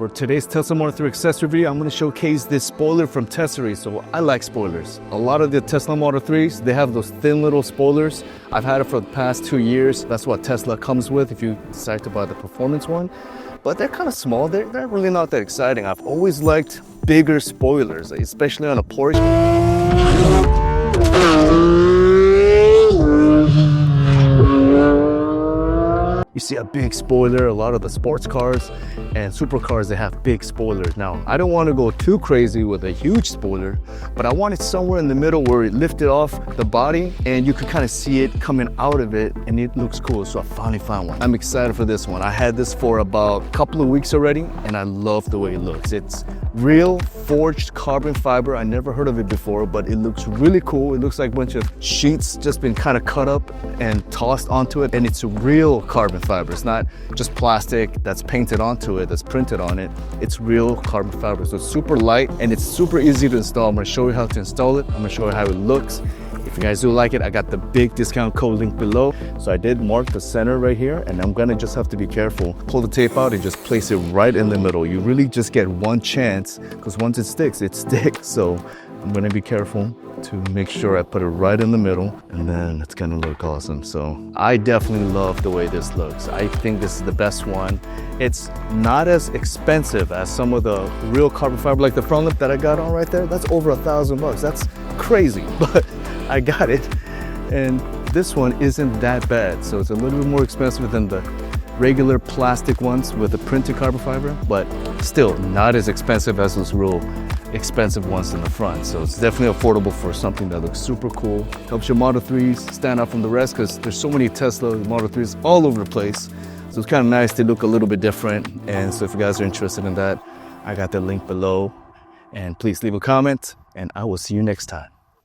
For today's Tesla Model 3 accessory video, I'm going to showcase this spoiler from Tessery. So I like spoilers. A lot of the Tesla Model 3s, they have those thin little spoilers. I've had it for the past 2 years. That's what Tesla comes with if you decide to buy the performance one. But they're kind of small. They're really not that exciting. I've always liked bigger spoilers, especially on a Porsche. You see a big spoiler. A lot of the sports cars and supercars, they have big spoilers. Now, I don't want to go too crazy with a huge spoiler, but I want it somewhere in the middle where it lifted off the body and you could kind of see it coming out of it and it looks cool. So I finally found one. I'm excited for this one. I had this for about a couple of weeks already and I love the way it looks. It's real forged carbon fiber. I never heard of it before, but it looks really cool. It looks like a bunch of sheets just been kind of cut up and tossed onto it, and it's real carbon fiber. It's not just plastic that's painted onto it, that's printed on it. It's real carbon fiber. So it's super light and it's super easy to install. I'm going to show you how to install it. I'm going to show you how it looks. If you guys do like it, I got the big discount code link below. So I did mark the center right here, and I'm gonna just have to be careful. Pull the tape out and just place it right in the middle. You really just get one chance, because once it sticks, it sticks. So I'm gonna be careful to make sure I put it right in the middle, and then it's gonna look awesome. So I definitely love the way this looks. I think this is the best one. It's not as expensive as some of the real carbon fiber, like the front lip that I got on right there. That's over $1,000. That's crazy, but I got it. And this one isn't that bad. So it's a little bit more expensive than the regular plastic ones with the printed carbon fiber, but still not as expensive as those real expensive ones in the front. So it's definitely affordable for something that looks super cool. Helps your Model 3s stand out from the rest, because there's so many Tesla Model 3s all over the place. So it's kind of nice to look a little bit different. And so if you guys are interested in that, I got the link below. And please leave a comment, and I will see you next time.